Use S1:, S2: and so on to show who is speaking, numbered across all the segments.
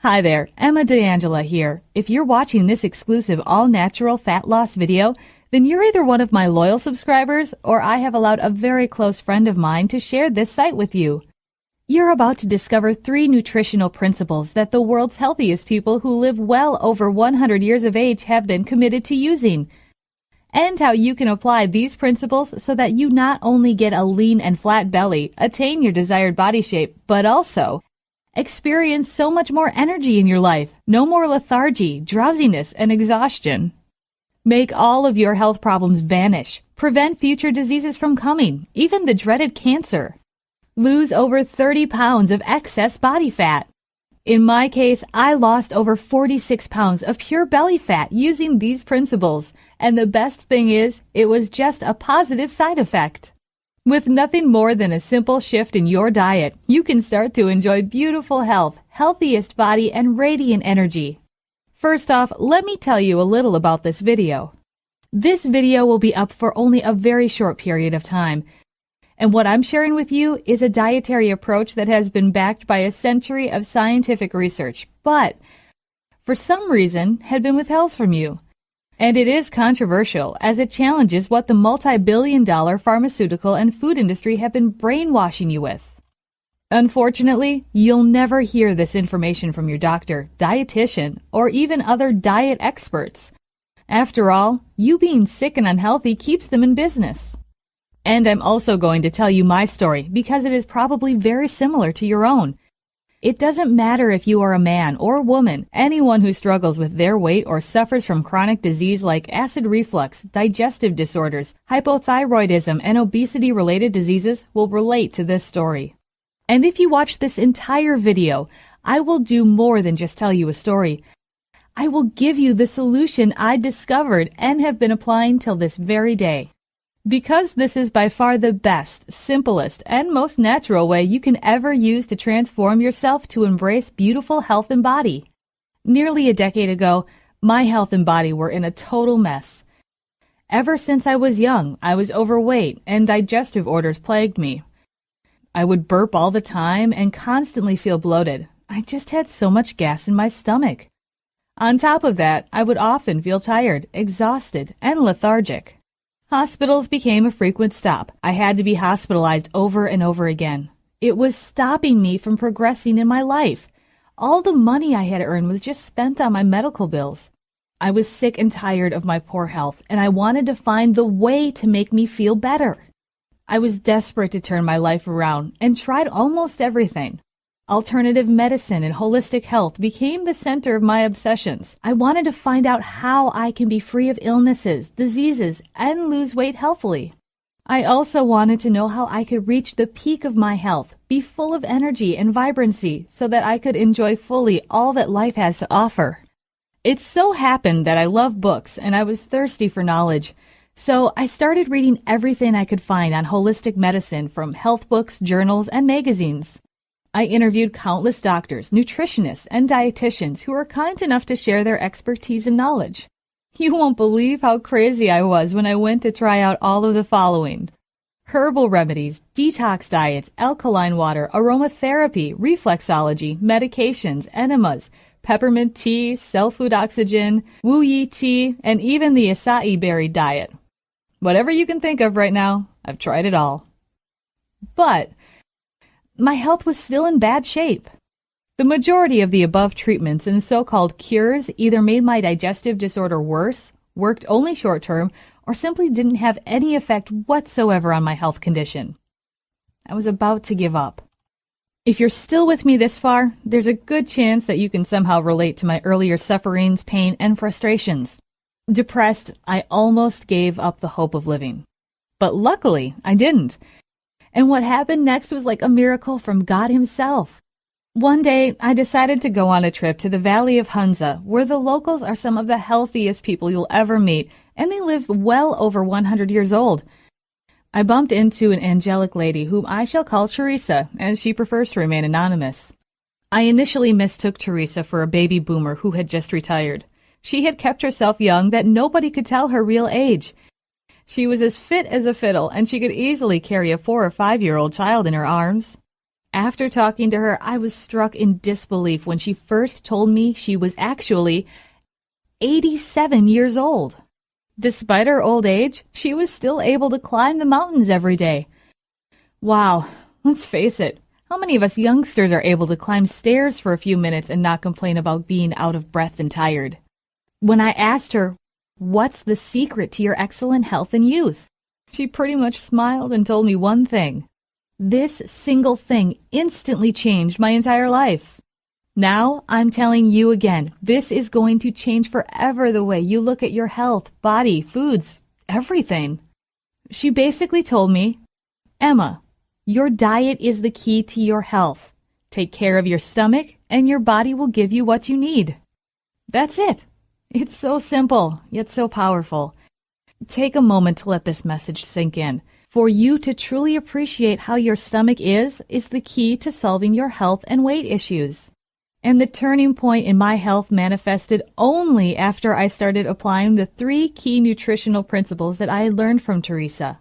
S1: Hi there, Emma DeAngela here. If you're watching this exclusive all-natural fat loss video, then you're either one of my loyal subscribers or I have allowed a very close friend of mine to share this site with you. You're about to discover 3 nutritional principles that the world's healthiest people who live well over 100 years of age have been committed to using, and how you can apply these principles so that you not only get a lean and flat belly, attain your desired body shape, but also experience so much more energy in your life, no more lethargy, drowsiness, and exhaustion. Make all of your health problems vanish, prevent future diseases from coming, even the dreaded cancer. Lose over 30 pounds of excess body fat. In my case, I lost over 46 pounds of pure belly fat using these principles, and the best thing is, it was just a positive side effect. With nothing more than a simple shift in your diet, you can start to enjoy beautiful health, healthiest body, and radiant energy. First off, let me tell you a little about this video. This video will be up for only a very short period of time, and what I'm sharing with you is a dietary approach that has been backed by a century of scientific research, but for some reason had been withheld from you. And it is controversial, as it challenges what the multi-billion-dollar pharmaceutical and food industry have been brainwashing you with. Unfortunately, you'll never hear this information from your doctor, dietitian, or even other diet experts. After all, you being sick and unhealthy keeps them in business. And I'm also going to tell you my story because it is probably very similar to your own. It doesn't matter if you are a man or a woman, anyone who struggles with their weight or suffers from chronic disease like acid reflux, digestive disorders, hypothyroidism, and obesity-related diseases will relate to this story. And if you watch this entire video, I will do more than just tell you a story. I will give you the solution I discovered and have been applying till this very day. Because this is by far the best, simplest, and most natural way you can ever use to transform yourself to embrace beautiful health and body. Nearly a decade ago, my health and body were in a total mess. Ever since I was young, I was overweight and digestive orders plagued me. I would burp all the time and constantly feel bloated. I just had so much gas in my stomach. On top of that, I would often feel tired, exhausted, and lethargic. Hospitals became a frequent stop. I had to be hospitalized over and over again. It was stopping me from progressing in my life. All the money I had earned was just spent on my medical bills. I was sick and tired of my poor health, and I wanted to find the way to make me feel better. I was desperate to turn my life around and tried almost everything. Alternative medicine and holistic health became the center of my obsessions. I wanted to find out how I can be free of illnesses, diseases, and lose weight healthily. I also wanted to know how I could reach the peak of my health, be full of energy and vibrancy so that I could enjoy fully all that life has to offer. It so happened that I love books and I was thirsty for knowledge. So I started reading everything I could find on holistic medicine from health books, journals, and magazines. I interviewed countless doctors, nutritionists, and dietitians who were kind enough to share their expertise and knowledge. You won't believe how crazy I was when I went to try out all of the following: herbal remedies, detox diets, alkaline water, aromatherapy, reflexology, medications, enemas, peppermint tea, cell food oxygen, Wu Yi tea, and even the acai berry diet. Whatever you can think of right now, I've tried it all. But my health was still in bad shape. The majority of the above treatments and so-called cures either made my digestive disorder worse, worked only short-term, or simply didn't have any effect whatsoever on my health condition. I was about to give up. If you're still with me this far, there's a good chance that you can somehow relate to my earlier sufferings, pain, and frustrations. Depressed, I almost gave up the hope of living. But luckily, I didn't. And what happened next was like a miracle from God himself. One day, I decided to go on a trip to the Valley of Hunza, where the locals are some of the healthiest people you'll ever meet, and they live well over 100 years old. I bumped into an angelic lady whom I shall call Teresa, as she prefers to remain anonymous. I initially mistook Teresa for a baby boomer who had just retired. She had kept herself young that nobody could tell her real age. She was as fit as a fiddle, and she could easily carry a 4 or 5-year-old child in her arms. After talking to her, I was struck in disbelief when she first told me she was actually 87 years old. Despite her old age, she was still able to climb the mountains every day. Wow, let's face it, how many of us youngsters are able to climb stairs for a few minutes and not complain about being out of breath and tired? When I asked her, "What's the secret to your excellent health and youth?" she pretty much smiled and told me one thing. This single thing instantly changed my entire life. Now, I'm telling you again, this is going to change forever the way you look at your health, body, foods, everything. She basically told me, "Emma, your diet is the key to your health. Take care of your stomach, and your body will give you what you need." That's it. It's so simple, yet so powerful. Take a moment to let this message sink in. For you to truly appreciate how your stomach is the key to solving your health and weight issues. And the turning point in my health manifested only after I started applying the 3 key nutritional principles that I had learned from Teresa.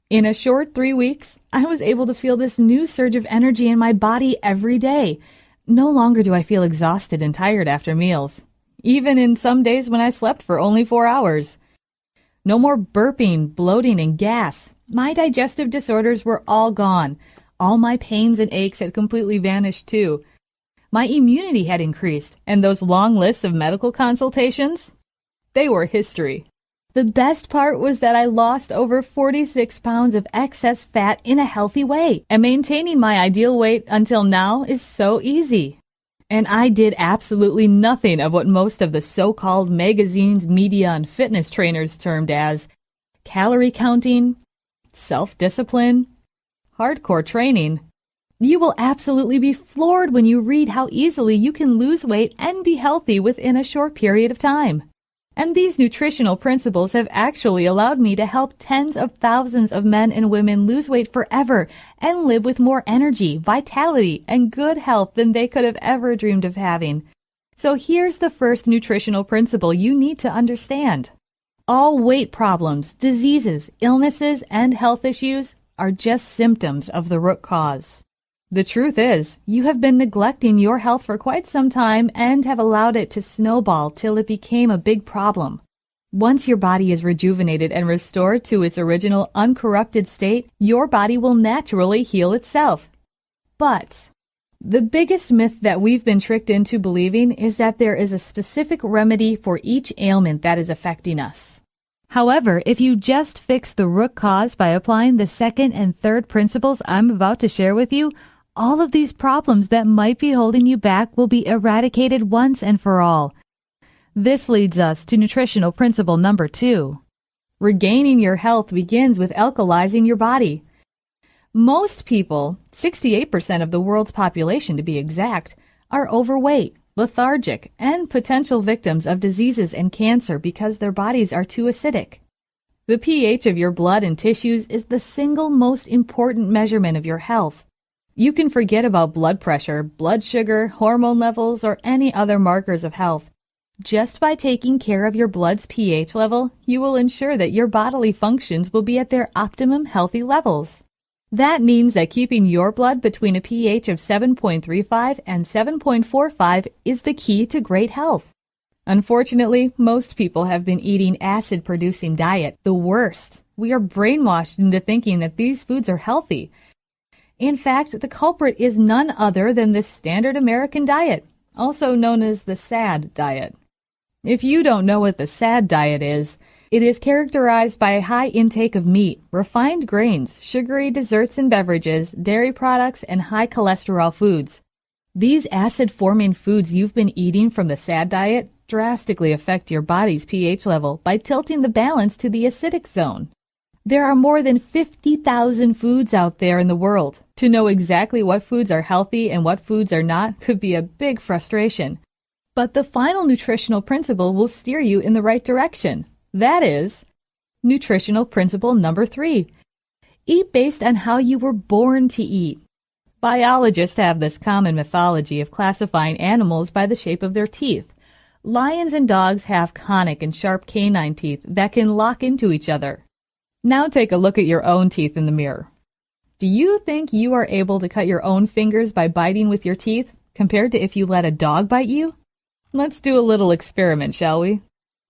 S1: In a short 3 weeks, I was able to feel this new surge of energy in my body every day. No longer do I feel exhausted and tired after meals, even in some days when I slept for only 4 hours. No more burping, bloating, and gas. My digestive disorders were all gone. All my pains and aches had completely vanished too. My immunity had increased, and those long lists of medical consultations, they were history. The best part was that I lost over 46 pounds of excess fat in a healthy way, and maintaining my ideal weight until now is so easy. And I did absolutely nothing of what most of the so-called magazines, media, and fitness trainers termed as calorie counting, self-discipline, hardcore training. You will absolutely be floored when you read how easily you can lose weight and be healthy within a short period of time. And these nutritional principles have actually allowed me to help tens of thousands of men and women lose weight forever and live with more energy, vitality, and good health than they could have ever dreamed of having. So here's the first nutritional principle you need to understand. All weight problems, diseases, illnesses, and health issues are just symptoms of the root cause. The truth is, you have been neglecting your health for quite some time and have allowed it to snowball till it became a big problem. Once your body is rejuvenated and restored to its original uncorrupted state, your body will naturally heal itself. But the biggest myth that we've been tricked into believing is that there is a specific remedy for each ailment that is affecting us. However, if you just fix the root cause by applying the second and third principles I'm about to share with you, all of these problems that might be holding you back will be eradicated once and for all. This leads us to nutritional principle number 2. Regaining your health begins with alkalizing your body. Most people, 68% of the world's population to be exact, are overweight, lethargic, and potential victims of diseases and cancer because their bodies are too acidic. The pH of your blood and tissues is the single most important measurement of your health. You can forget about blood pressure, blood sugar, hormone levels, or any other markers of health. Just by taking care of your blood's pH level, you will ensure that your bodily functions will be at their optimum healthy levels. That means that keeping your blood between a pH of 7.35 and 7.45 is the key to great health. Unfortunately, most people have been eating acid-producing diet, the worst. We are brainwashed into thinking that these foods are healthy. In fact, the culprit is none other than the standard American diet, also known as the SAD diet. If you don't know what the SAD diet is, it is characterized by a high intake of meat, refined grains, sugary desserts and beverages, dairy products, and high cholesterol foods. These acid-forming foods you've been eating from the SAD diet drastically affect your body's pH level by tilting the balance to the acidic zone. There are more than 50,000 foods out there in the world. To know exactly what foods are healthy and what foods are not could be a big frustration. But the final nutritional principle will steer you in the right direction. That is, nutritional principle number 3. Eat based on how you were born to eat. Biologists have this common mythology of classifying animals by the shape of their teeth. Lions and dogs have conic and sharp canine teeth that can lock into each other. Now take a look at your own teeth in the mirror. Do you think you are able to cut your own fingers by biting with your teeth compared to if you let a dog bite you? Let's do a little experiment, shall we?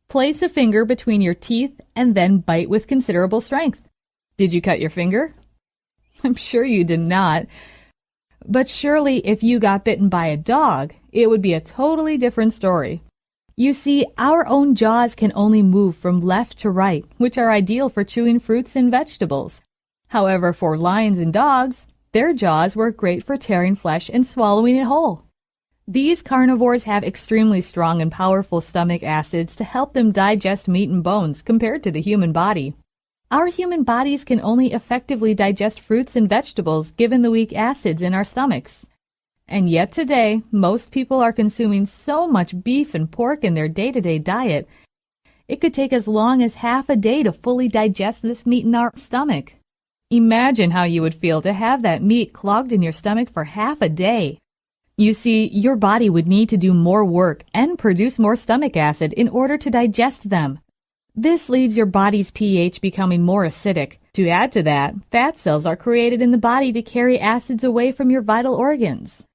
S1: Place a finger between your teeth and then bite with considerable strength. Did you cut your finger? I'm sure you did not. But surely if you got bitten by a dog, it would be a totally different story. You see, our own jaws can only move from left to right, which are ideal for chewing fruits and vegetables. However, for lions and dogs, their jaws work great for tearing flesh and swallowing it whole. These carnivores have extremely strong and powerful stomach acids to help them digest meat and bones compared to the human body. Our human bodies can only effectively digest fruits and vegetables given the weak acids in our stomachs. And yet today, most people are consuming so much beef and pork in their day-to-day diet, it could take as long as half a day to fully digest this meat in our stomach. Imagine how you would feel to have that meat clogged in your stomach for half a day. You see, your body would need to do more work and produce more stomach acid in order to digest them. This leads your body's pH becoming more acidic. To add to that, fat cells are created in the body to carry acids away from your vital organs.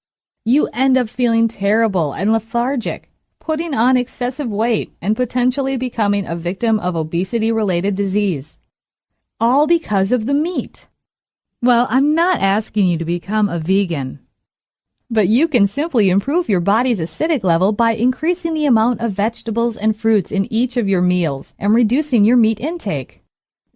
S1: You end up feeling terrible and lethargic, putting on excessive weight, and potentially becoming a victim of obesity-related disease. All because of the meat. Well, I'm not asking you to become a vegan, but you can simply improve your body's acidic level by increasing the amount of vegetables and fruits in each of your meals and reducing your meat intake.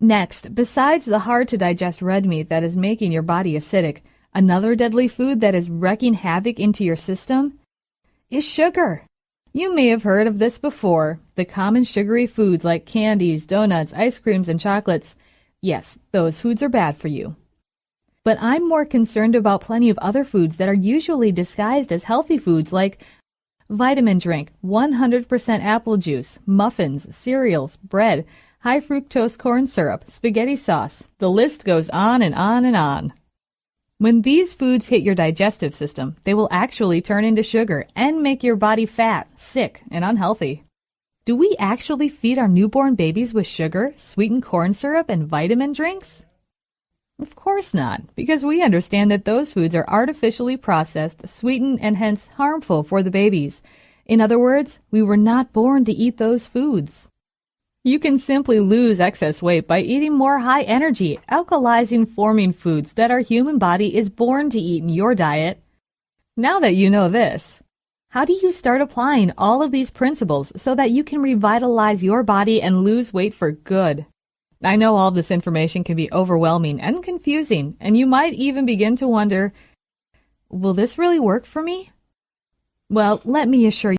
S1: Next, besides the hard-to-digest red meat that is making your body acidic, another deadly food that is wreaking havoc into your system is sugar. You may have heard of this before, the common sugary foods like candies, donuts, ice creams, and chocolates. Yes, those foods are bad for you. But I'm more concerned about plenty of other foods that are usually disguised as healthy foods like vitamin drink, 100% apple juice, muffins, cereals, bread, high fructose corn syrup, spaghetti sauce. The list goes on and on and on. When these foods hit your digestive system, they will actually turn into sugar and make your body fat, sick, and unhealthy. Do we actually feed our newborn babies with sugar, sweetened corn syrup, and vitamin drinks? Of course not, because we understand that those foods are artificially processed, sweetened, and hence harmful for the babies. In other words, we were not born to eat those foods. You can simply lose excess weight by eating more high-energy, alkalizing-forming foods that our human body is born to eat in your diet. Now that you know this, how do you start applying all of these principles so that you can revitalize your body and lose weight for good? I know all this information can be overwhelming and confusing, and you might even begin to wonder, will this really work for me? Well, let me assure you,